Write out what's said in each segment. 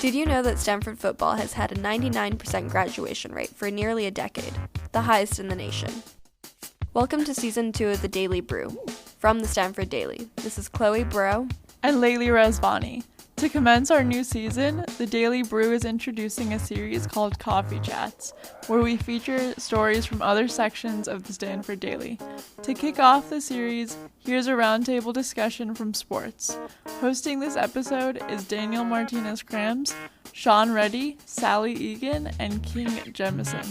Did you know that Stanford football has had a 99% graduation rate for nearly a decade, the highest in the nation? Welcome to Season 2 of the Daily Brew. From the Stanford Daily, this is Chloe Barreau and Leily Rezvani. To commence our new season, the Daily Brew is introducing a series called Coffee Chats, where we feature stories from other sections of the Stanford Daily. To kick off the series, here's a roundtable discussion from sports. Hosting this episode is Daniel Martinez-Krams, Sean Reddy, Sally Egan, and King Jemison.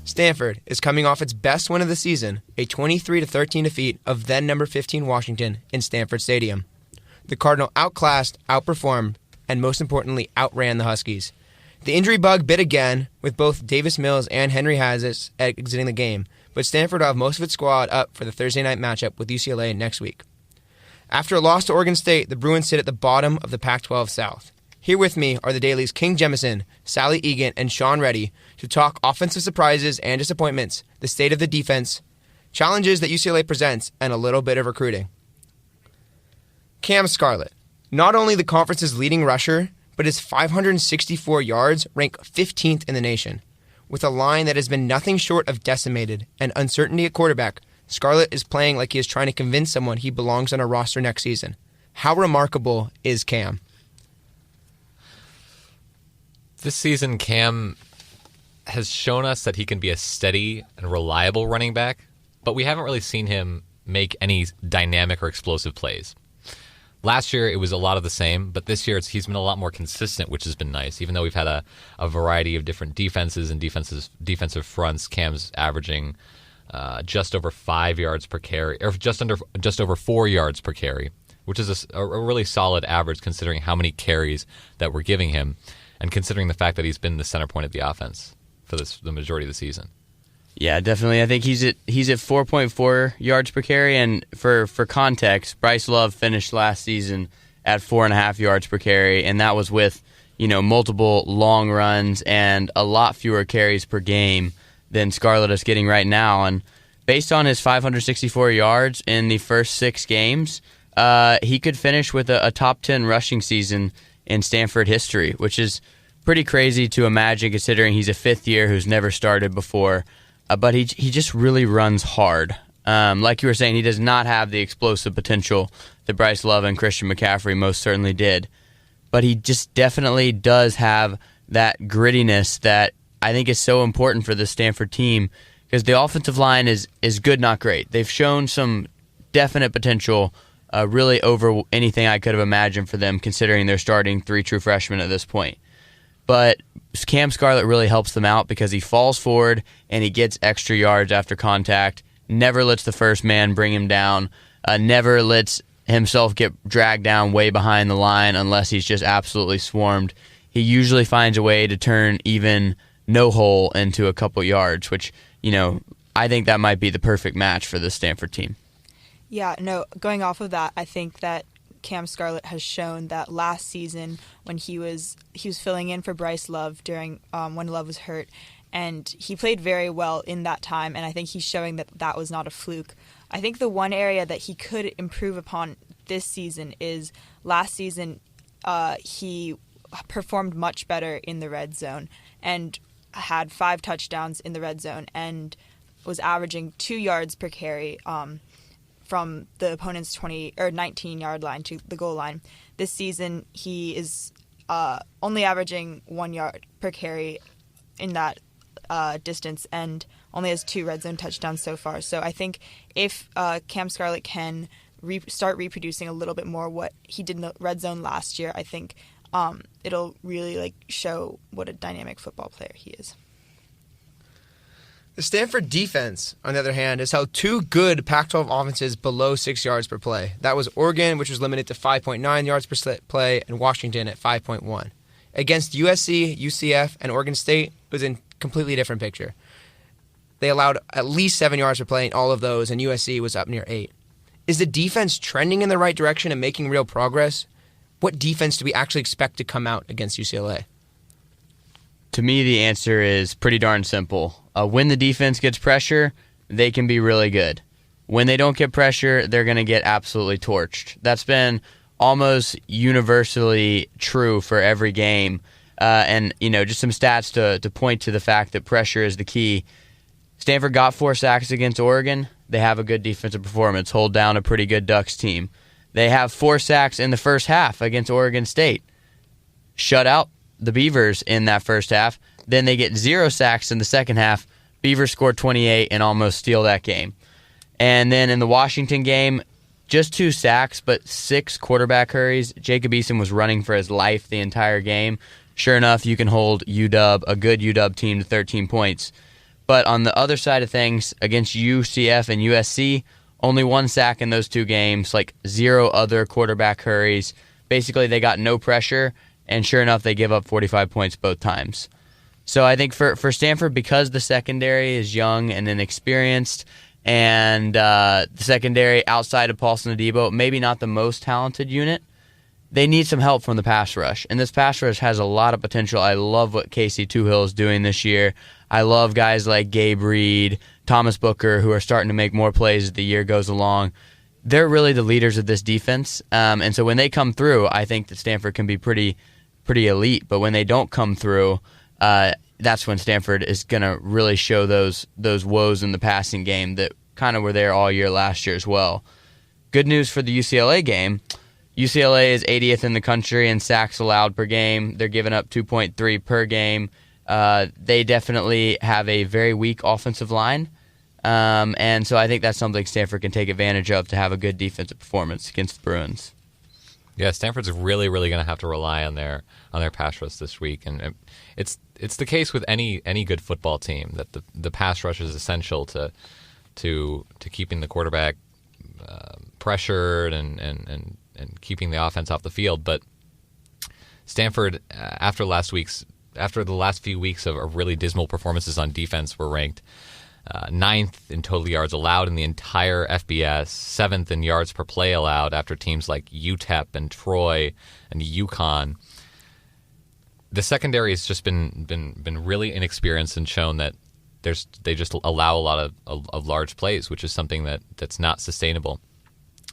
Stanford is coming off its best win of the season, a 23-13 defeat of then number 15 Washington in Stanford Stadium. The Cardinal outclassed, outperformed, and most importantly, outran the Huskies. The injury bug bit again, with both Davis Mills and Henry Hazes exiting the game, but Stanford will have most of its squad up for the Thursday night matchup with UCLA next week. After a loss to Oregon State, the Bruins sit at the bottom of the Pac-12 South. Here with me are the Daily's King Jemison, Sally Egan, and Sean Reddy to talk offensive surprises and disappointments, the state of the defense, challenges that UCLA presents, and a little bit of recruiting. Cam Scarlett, not only the conference's leading rusher, but his 564 yards rank 15th in the nation. With a line that has been nothing short of decimated and uncertainty at quarterback, Scarlett is playing like he is trying to convince someone he belongs on a roster next season. How remarkable is Cam? This season, Cam has shown us that he can be a steady and reliable running back, but we haven't really seen him make any dynamic or explosive plays. Last year, it was a lot of the same, but this year he's been a lot more consistent, which has been nice. Even though we've had a variety of different defenses and defensive fronts, Cam's averaging just over 5 yards per carry, or just over 4 yards per carry, which is a really solid average considering how many carries that we're giving him, and considering the fact that he's been the center point of the offense for the majority of the season. Yeah, definitely. I think he's at 4.4 yards per carry, and for context, Bryce Love finished last season at 4.5 yards per carry, and that was with multiple long runs and a lot fewer carries per game than Scarlett is getting right now. And based on his 564 yards in the first 6 games, he could finish with a top 10 rushing season in Stanford history, which is pretty crazy to imagine considering he's a fifth year who's never started before. But he just really runs hard. Like you were saying, he does not have the explosive potential that Bryce Love and Christian McCaffrey most certainly did. But he just definitely does have that grittiness that I think is so important for the Stanford team, because the offensive line is good, not great. They've shown some definite potential, really over anything I could have imagined for them, considering they're starting 3 true freshmen at this point. But Cam Scarlett really helps them out because he falls forward and he gets extra yards after contact, never lets the first man bring him down, never lets himself get dragged down way behind the line unless he's just absolutely swarmed. He usually finds a way to turn even no hole into a couple yards, which, I think that might be the perfect match for the Stanford team. Yeah, no, going off of that, I think that Cam Scarlett has shown that last season when he was filling in for Bryce Love during when Love was hurt, and he played very well in that time, and I think he's showing that was not a fluke. I think the one area that he could improve upon this season is last season he performed much better in the red zone and had 5 touchdowns in the red zone and was averaging 2 yards per carry from the opponent's 20 or 19-yard line to the goal line. This season, he is only averaging 1 yard per carry in that distance and only has 2 red zone touchdowns so far. So I think if Cam Scarlett can start reproducing a little bit more what he did in the red zone last year, I think it'll really show what a dynamic football player he is. The Stanford defense, on the other hand, has held 2 good Pac-12 offenses below 6 yards per play. That was Oregon, which was limited to 5.9 yards per play, and Washington at 5.1. Against USC, UCF, and Oregon State, it was a completely different picture. They allowed at least 7 yards per play in all of those, and USC was up near 8. Is the defense trending in the right direction and making real progress? What defense do we actually expect to come out against UCLA? To me, the answer is pretty darn simple. When the defense gets pressure, they can be really good. when they don't get pressure, they're going to get absolutely torched. That's been almost universally true for every game. And, just some stats to point to the fact that pressure is the key. Stanford got 4 sacks against Oregon. They have a good defensive performance, hold down a pretty good Ducks team. They have 4 sacks in the first half against Oregon State. Shut out the Beavers in that first half. Then they get 0 sacks in the second half. Beavers score 28 and almost steal that game. And then in the Washington game, just 2 sacks, but 6 quarterback hurries. Jacob Eason was running for his life the entire game. Sure enough, you can hold UW, a good UW team, to 13 points. But on the other side of things, against UCF and USC, only 1 sack in those 2 games, 0 other quarterback hurries. Basically, they got no pressure, and sure enough, they give up 45 points both times. So I think for Stanford, because the secondary is young and inexperienced, and the secondary outside of Paulson Adebo, maybe not the most talented unit, they need some help from the pass rush. And this pass rush has a lot of potential. I love what Casey Tuhill is doing this year. I love guys like Gabe Reed, Thomas Booker, who are starting to make more plays as the year goes along. They're really the leaders of this defense. And so when they come through, I think that Stanford can be pretty elite. But when they don't come through, that's when Stanford is going to really show those woes in the passing game that kind of were there all year last year as well. Good news for the UCLA game. UCLA is 80th in the country in sacks allowed per game. They're giving up 2.3 per game. They definitely have a very weak offensive line. And so I think that's something Stanford can take advantage of to have a good defensive performance against the Bruins. Yeah, Stanford's really going to have to rely on their pass rush this week, and it's the case with any good football team that the pass rush is essential to keeping the quarterback pressured and keeping the offense off the field. But Stanford, after the last few weeks of really dismal performances on defense, were ranked 9th in total yards allowed in the entire FBS, 7th in yards per play allowed after teams like UTEP and Troy and UConn. The secondary has just been really inexperienced and shown that they just allow a lot of large plays, which is something that's not sustainable.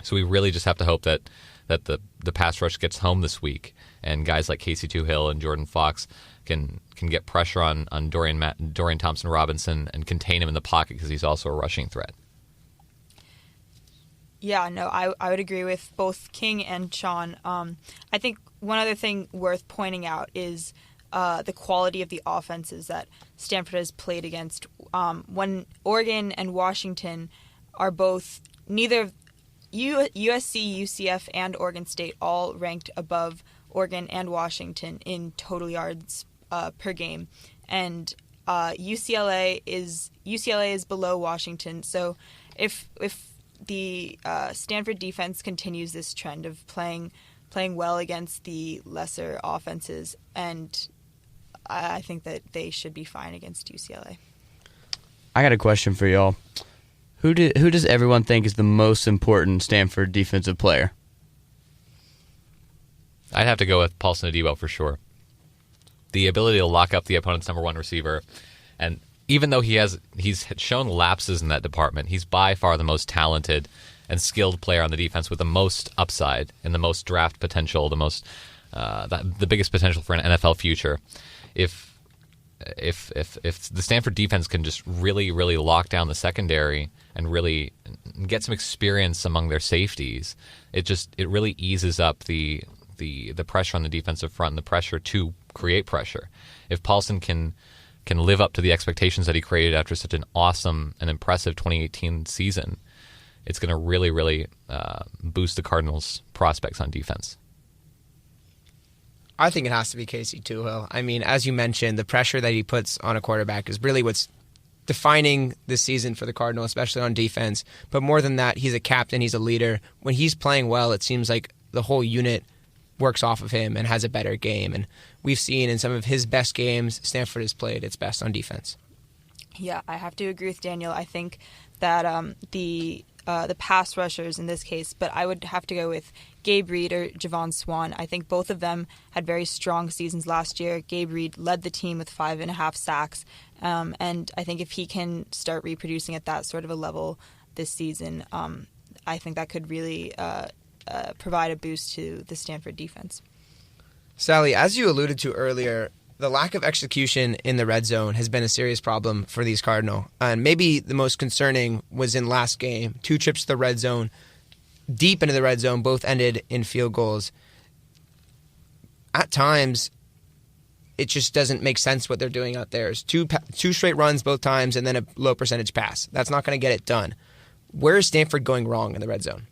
So we really just have to hope that the pass rush gets home this week, and guys like Casey Tuhill and Jordan Fox can get pressure on Dorian Thompson-Robinson and contain him in the pocket because he's also a rushing threat. Yeah, no, I would agree with both King and Sean. I think one other thing worth pointing out is the quality of the offenses that Stanford has played against. When Oregon and Washington are both USC, UCF, and Oregon State all ranked above Oregon and Washington in total yards per game, and UCLA is below Washington. So if the Stanford defense continues this trend of playing well against the lesser offenses, and I think that they should be fine against UCLA. I got a question for y'all. Who does everyone think is the most important Stanford defensive player? I'd have to go with Paulson Adebo for sure. The ability to lock up the opponent's number 1 receiver, and even though he's shown lapses in that department, he's by far the most talented and skilled player on the defense with the most upside and the most draft potential, the biggest potential for an NFL future. If the Stanford defense can just really lock down the secondary and really get some experience among their safeties, it really eases up the pressure on the defensive front and the pressure to create pressure. If Paulson can live up to the expectations that he created after such an awesome and impressive 2018 season, it's going to really boost the Cardinals' prospects on defense. I think it has to be Casey Tuhill. I mean, as you mentioned, the pressure that he puts on a quarterback is really what's defining this season for the Cardinals, especially on defense. But more than that, he's a captain, he's a leader. When he's playing well, it seems like the whole unit works off of him and has a better game. And we've seen in some of his best games, Stanford has played its best on defense. Yeah, I have to agree with Daniel. I think that the pass rushers in this case, but I would have to go with Gabe Reed or Javon Swan. I think both of them had very strong seasons last year. Gabe Reed led the team with 5.5 sacks, and I think if he can start reproducing at that sort of a level this season, I think that could really provide a boost to the Stanford defense. Sally, as you alluded to earlier, the lack of execution in the red zone has been a serious problem for these Cardinal. And maybe the most concerning was in last game. 2 trips to the red zone, deep into the red zone, both ended in field goals. At times, it just doesn't make sense what they're doing out there. It's two straight runs both times and then a low percentage pass. That's not going to get it done. Where is Stanford going wrong in the red zone?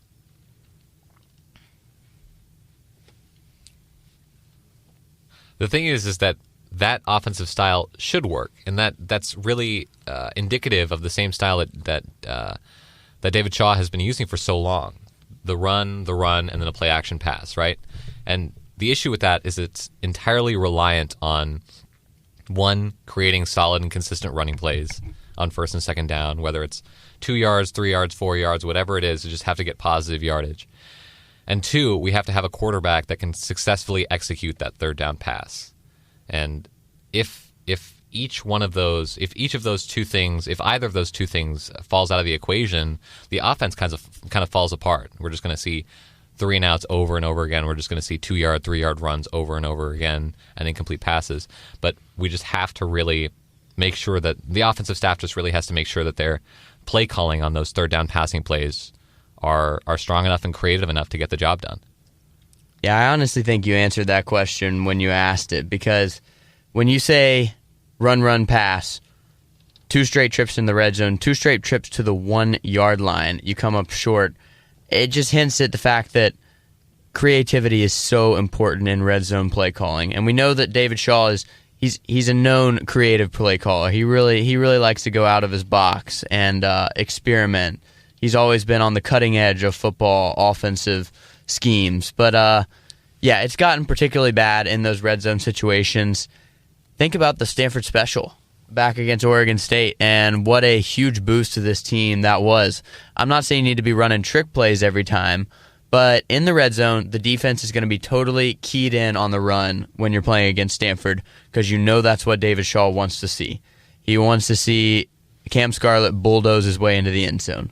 The thing is that offensive style should work, and that's really indicative of the same style that David Shaw has been using for so long. The run, and then a play action pass, right? And the issue with that is it's entirely reliant on, one, creating solid and consistent running plays on first and second down, whether it's 2 yards, 3 yards, 4 yards, whatever it is, you just have to get positive yardage. And 2, we have to have a quarterback that can successfully execute that third down pass. And if either of those two things falls out of the equation, the offense kind of falls apart. We're just going to see 3 and outs over and over again. We're just going to see 2 yard, 3 yard runs over and over again and incomplete passes. But we just have to really make sure that the offensive staff just really has to make sure that their play calling on those third down passing plays are strong enough and creative enough to get the job done. Yeah, I honestly think you answered that question when you asked it, because when you say run, pass, 2 straight trips in the red zone, 2 straight trips to the 1 yard line, you come up short. It just hints at the fact that creativity is so important in red zone play calling. And we know that David Shaw he's a known creative play caller. He really likes to go out of his box and experiment. He's always been on the cutting edge of football offensive schemes. But, yeah, it's gotten particularly bad in those red zone situations. Think about the Stanford special back against Oregon State and what a huge boost to this team that was. I'm not saying you need to be running trick plays every time, but in the red zone, the defense is going to be totally keyed in on the run when you're playing against Stanford, because you know that's what David Shaw wants to see. He wants to see Cam Scarlett bulldoze his way into the end zone.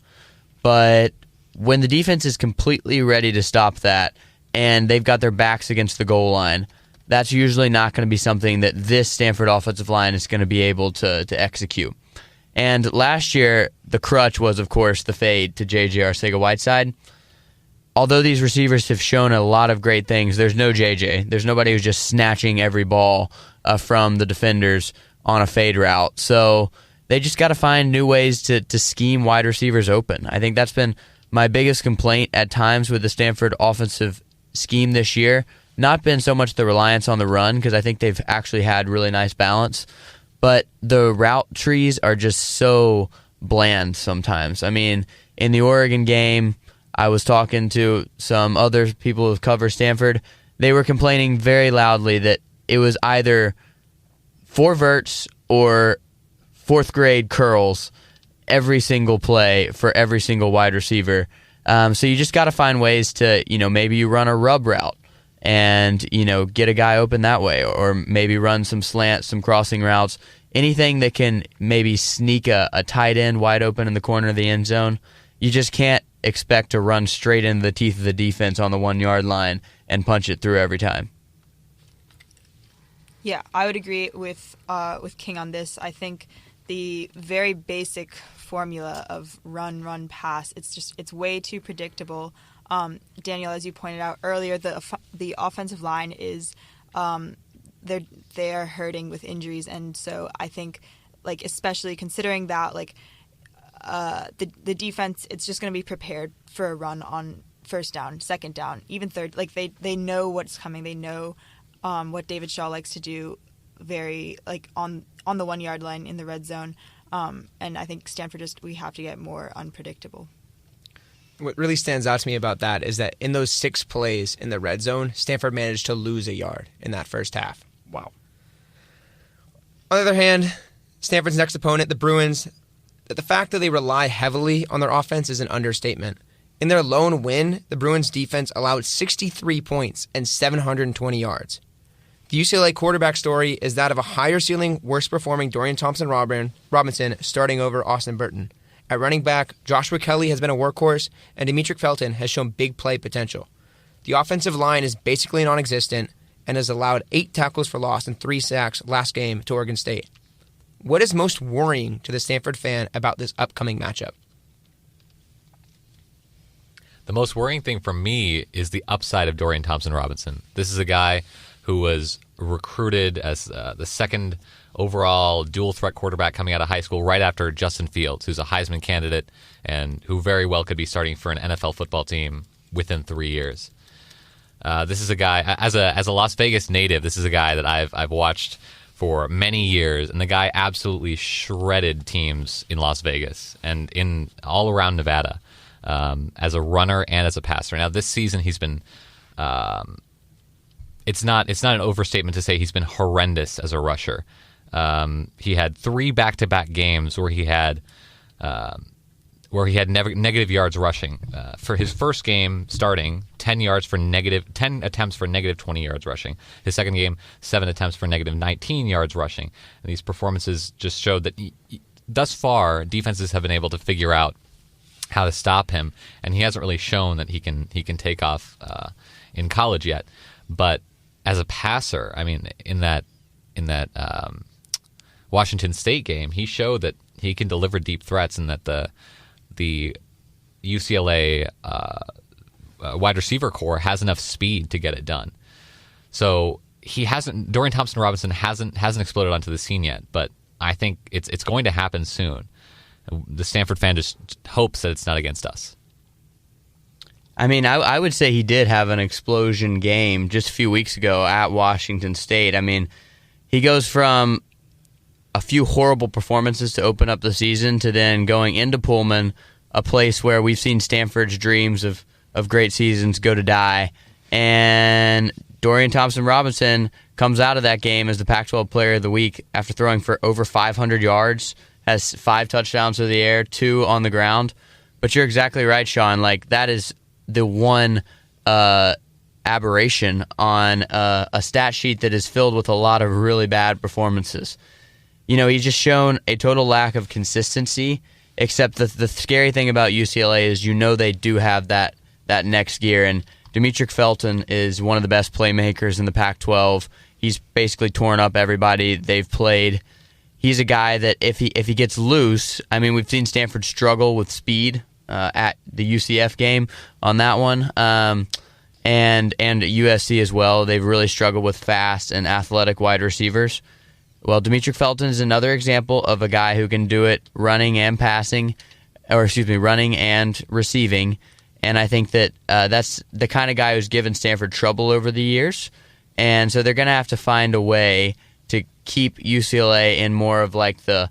But when the defense is completely ready to stop that and they've got their backs against the goal line, that's usually not going to be something that this Stanford offensive line is going to be able to execute. And last year, the crutch was, of course, the fade to J.J. Arcega-Whiteside. Although these receivers have shown a lot of great things, there's no J.J. There's nobody who's just snatching every ball from the defenders on a fade route. So they just got to find new ways to scheme wide receivers open. I think that's been my biggest complaint at times with the Stanford offensive scheme this year. Not been so much the reliance on the run, because I think they've actually had really nice balance, but the route trees are just so bland sometimes. I mean, in the Oregon game, I was talking to some other people who cover Stanford. They were complaining very loudly that it was either 4 verts or 4th grade curls every single play for every single wide receiver. So you just got to find ways to, maybe you run a rub route and, get a guy open that way, or maybe run some slants, some crossing routes, anything that can maybe sneak a tight end wide open in the corner of the end zone. You just can't expect to run straight into the teeth of the defense on the 1 yard line and punch it through every time. Yeah, I would agree with King on this. I think the very basic formula of run, pass, it's way too predictable. Daniel, as you pointed out earlier, the offensive line is they are hurting with injuries, and so I think, especially considering that, the defense, it's just going to be prepared for a run on first down, second down, even third. They know what's coming. They know what David Shaw likes to do, very on the 1 yard line in the red zone. And I think Stanford we have to get more unpredictable. What really stands out to me about that is that in those 6 plays in the red zone, Stanford managed to lose a yard in that first half. Wow. On the other hand, Stanford's next opponent, the Bruins, the fact that they rely heavily on their offense is an understatement. In their lone win, the Bruins defense allowed 63 points and 720 yards. The UCLA quarterback story is that of a higher ceiling, worse performing Dorian Thompson-Robinson starting over Austin Burton. At running back, Joshua Kelly has been a workhorse, and Demetric Felton has shown big play potential. The offensive line is basically non-existent and has allowed 8 tackles for loss and 3 sacks last game to Oregon State. What is most worrying to the Stanford fan about this upcoming matchup? The most worrying thing for me is the upside of Dorian Thompson-Robinson. This is a guy who was recruited as the second overall dual-threat quarterback coming out of high school right after Justin Fields, who's a Heisman candidate and who very well could be starting for an NFL football team within 3 years. This is a guy, as a Las Vegas native, this is a guy that I've watched for many years, and the guy absolutely shredded teams in Las Vegas and in all around Nevada as a runner and as a passer. Now this season he's been it's not an overstatement to say he's been horrendous as a rusher. He had 3 back-to-back games where he had negative yards rushing. For his first game starting, 10 attempts for negative 20 yards rushing. His second game, 7 attempts for negative 19 yards rushing. And these performances just showed that thus far defenses have been able to figure out how to stop him, and he hasn't really shown that he can take off in college yet. But as a passer, I mean, in that Washington State game, he showed that he can deliver deep threats, and that the UCLA wide receiver core has enough speed to get it done. So Dorian Thompson-Robinson hasn't exploded onto the scene yet, but I think it's going to happen soon. The Stanford fan just hopes that it's not against us. I mean, I would say he did have an explosion game just a few weeks ago at Washington State. I mean, he goes from a few horrible performances to open up the season to then going into Pullman, a place where we've seen Stanford's dreams of great seasons go to die. And Dorian Thompson-Robinson comes out of that game as the Pac-12 Player of the Week after throwing for over 500 yards, has 5 touchdowns through the air, 2 on the ground. But you're exactly right, Sean. Like, that is the one aberration on a stat sheet that is filled with a lot of really bad performances. You know, he's just shown a total lack of consistency, except the scary thing about UCLA is they do have that next gear, and Demetric Felton is one of the best playmakers in the Pac-12. He's basically torn up everybody they've played. He's a guy that if he gets loose, I mean, we've seen Stanford struggle with speed at the UCF game on that one, and USC as well. They've really struggled with fast and athletic wide receivers. Well, Demetric Felton is another example of a guy who can do it running and receiving. And I think that that's the kind of guy who's given Stanford trouble over the years. And so they're going to have to find a way to keep UCLA in more of like the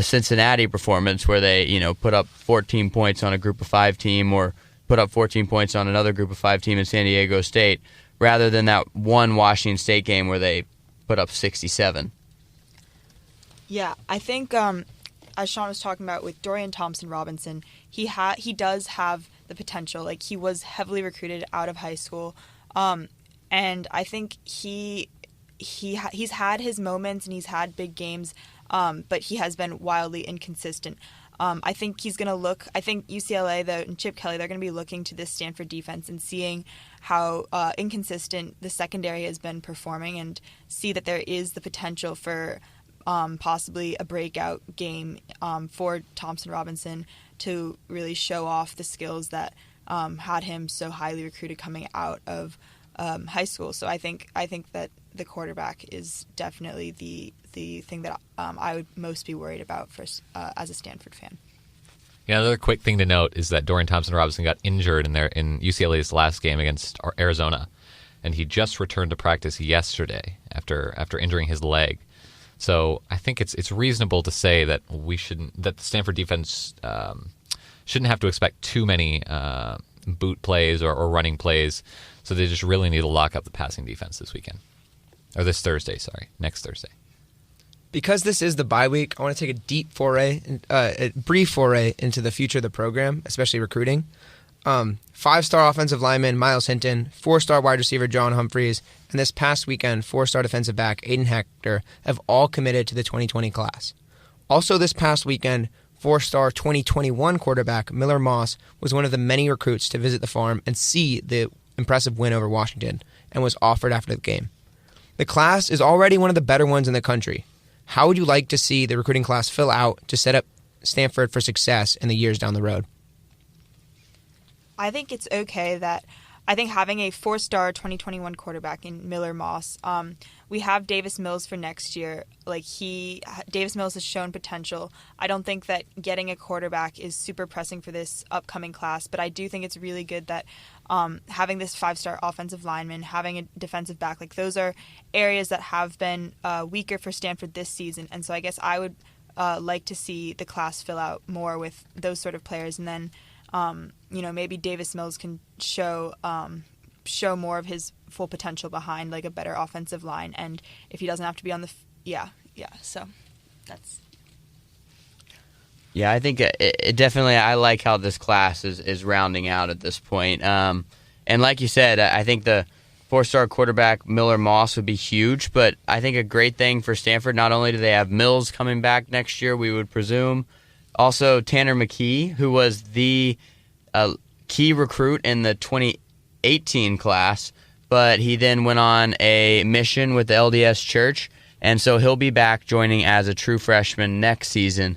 Cincinnati performance where they, put up 14 points on a group of 5 team or put up 14 points on another group of 5 team in San Diego State, rather than that one Washington State game where they put up 67. Yeah, I think as Sean was talking about with Dorian Thompson-Robinson, he does have the potential. Like, he was heavily recruited out of high school, and I think he's had his moments and he's had big games, but he has been wildly inconsistent. I think UCLA and Chip Kelly, they're going to be looking to this Stanford defense and seeing how inconsistent the secondary has been performing, and see that there is the potential for possibly a breakout game for Thompson-Robinson to really show off the skills that had him so highly recruited coming out of high school. So I think that the quarterback is definitely the thing that I would most be worried about as a Stanford fan. Yeah, another quick thing to note is that Dorian Thompson-Robinson got injured in UCLA's last game against Arizona, and he just returned to practice yesterday after injuring his leg. So I think it's reasonable to say that the Stanford defense shouldn't have to expect too many boot plays or running plays. So they just really need to lock up the passing defense this weekend. Or this Thursday, next Thursday. Because this is the bye week, I want to take a brief foray into the future of the program, especially recruiting. 5-star offensive lineman Miles Hinton, 4-star wide receiver John Humphreys, and this past weekend, 4-star defensive back Aiden Hector have all committed to the 2020 class. Also this past weekend, Four-star 2021 quarterback Miller Moss was one of the many recruits to visit the farm and see the impressive win over Washington and was offered after the game. The class is already one of the better ones in the country. How would you like to see the recruiting class fill out to set up Stanford for success in the years down the road? I think it's okay that I think having a four-star 2021 quarterback in Miller Moss, we have Davis Mills for next year. Davis Mills has shown potential. I don't think that getting a quarterback is super pressing for this upcoming class, but I do think it's really good that having this five-star offensive lineman, having a defensive back, those are areas that have been weaker for Stanford this season. And so I guess I would like to see the class fill out more with those sort of players, and then maybe Davis Mills can show more of his full potential behind a better offensive line, and if he doesn't have to be on the so that's. Yeah, I think it definitely. I like how this class is rounding out at this point. And like you said, I think the four-star quarterback Miller Moss would be huge. But I think a great thing for Stanford. Not only do they have Mills coming back next year, we would presume. Also, Tanner McKee, who was the key recruit in the 2018 class, but he then went on a mission with the LDS Church, and so he'll be back joining as a true freshman next season.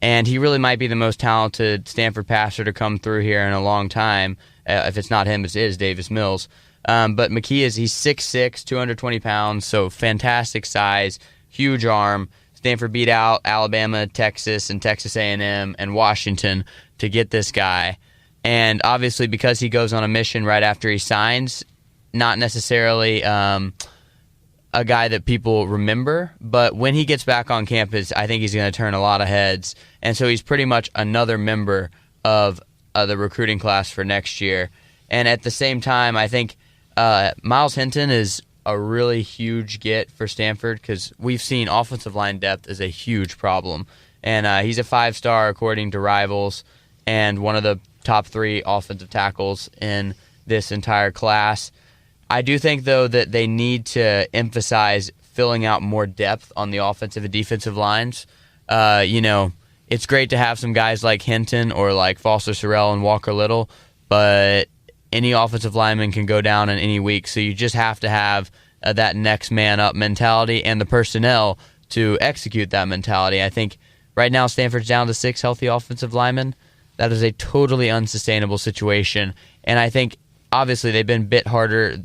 And he really might be the most talented Stanford passer to come through here in a long time. If it's not him, it is Davis Mills. But McKee he's 6'6", 220 pounds, so fantastic size, huge arm. Stanford beat out Alabama, Texas, and Texas A&M and Washington to get this guy. And obviously because he goes on a mission right after he signs, not necessarily a guy that people remember, but when he gets back on campus, I think he's going to turn a lot of heads. And so he's pretty much another member of the recruiting class for next year. And at the same time, I think Miles Hinton is a really huge get for Stanford because we've seen offensive line depth is a huge problem. And he's a 5-star according to Rivals and one of the top 3 offensive tackles in this entire class. I do think, though, that they need to emphasize filling out more depth on the offensive and defensive lines. It's great to have some guys like Hinton or like Foster Sorrell and Walker Little, but any offensive lineman can go down in any week, so you just have to have that next man up mentality and the personnel to execute that mentality. I think right now Stanford's down to 6 healthy offensive linemen. That is a totally unsustainable situation, and I think obviously they've been bit harder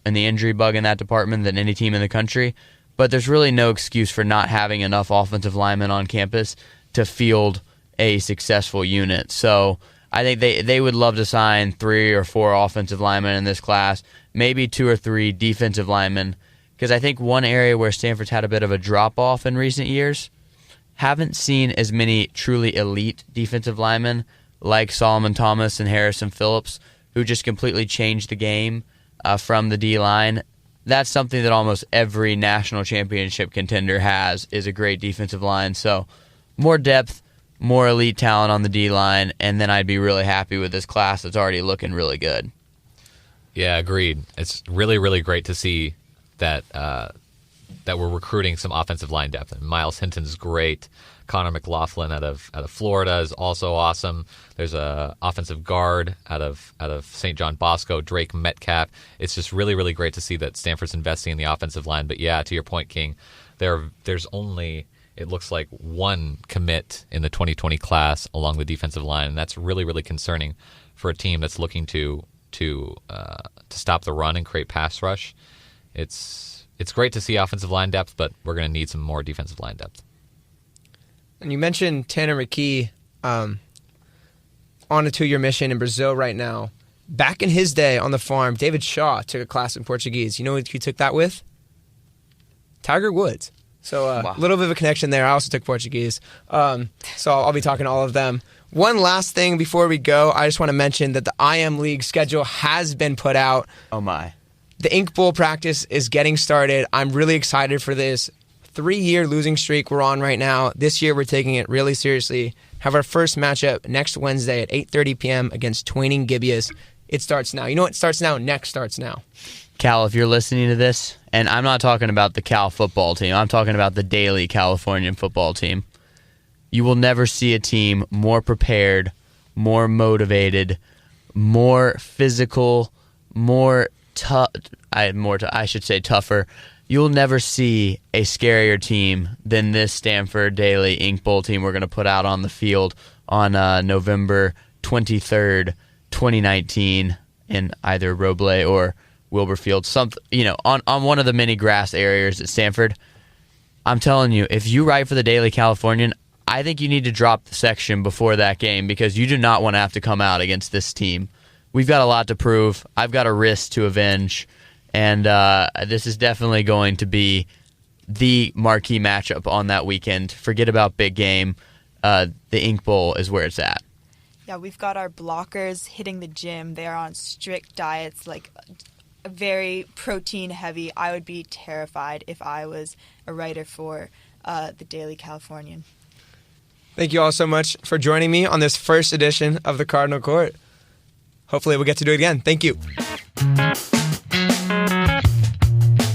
in the injury bug in that department than any team in the country, but there's really no excuse for not having enough offensive linemen on campus to field a successful unit. So I think they would love to sign 3 or 4 offensive linemen in this class, maybe 2 or 3 defensive linemen, because I think one area where Stanford's had a bit of a drop-off in recent years, haven't seen as many truly elite defensive linemen like Solomon Thomas and Harrison Phillips, who just completely changed the game from the D-line. That's something that almost every national championship contender has, is a great defensive line. So more depth, more elite talent on the D-line, and then I'd be really happy with this class that's already looking really good. Yeah, agreed. It's really, really great to see that that we're recruiting some offensive line depth. And Miles Hinton's great. Connor McLaughlin out of Florida is also awesome. There's a offensive guard out of St. John Bosco, Drake Metcalf. It's just really, really great to see that Stanford's investing in the offensive line. But yeah, to your point, King, there's only, it looks like, 1 commit in the 2020 class along the defensive line, and that's really, really concerning for a team that's looking to stop the run and create pass rush. It's great to see offensive line depth, but we're going to need some more defensive line depth. And you mentioned Tanner McKee on a 2-year mission in Brazil right now. Back in his day on the farm, David Shaw took a class in Portuguese. You know who he took that with? Tiger Woods. So a little bit of a connection there. I also took Portuguese. So I'll be talking to all of them. One last thing before we go, I just want to mention that the IM League schedule has been put out. Oh, my. The Ink Bowl practice is getting started. I'm really excited for this. 3-year losing streak we're on right now. This year we're taking it really seriously. Have our first matchup next Wednesday at 8:30 p.m. against Twining Gibeus. It starts now. You know what starts now? Next starts now. Cal, if you're listening to this, and I'm not talking about the Cal football team, I'm talking about the Daily Californian football team. you will never see a team more prepared, more motivated, more physical, I should say tougher. You'll never see a scarier team than this Stanford Daily Ink Bowl team we're going to put out on the field on November 23rd, 2019 in either Roble or Wilbur Field, on one of the many grass areas at Stanford. I'm telling you, if you write for the Daily Californian, I think you need to drop the section before that game because you do not want to have to come out against this team. We've got a lot to prove. I've got a wrist to avenge, and this is definitely going to be the marquee matchup on that weekend. Forget about big game. The Ink Bowl is where it's at. Yeah, we've got our blockers hitting the gym. They are on strict diets, like very protein heavy. I would be terrified if I was a writer for the Daily Californian. Thank you all so much for joining me on this first edition of the Cardinal Court. Hopefully we'll get to do it again. Thank you.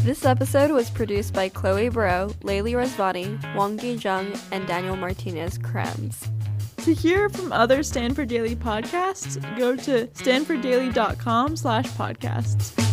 This episode was produced by Chloe Barreau, Leily Rezvani, Jung, and Daniel Martinez-Krams. To hear from other Stanford Daily podcasts, go to stanforddaily.com/podcasts.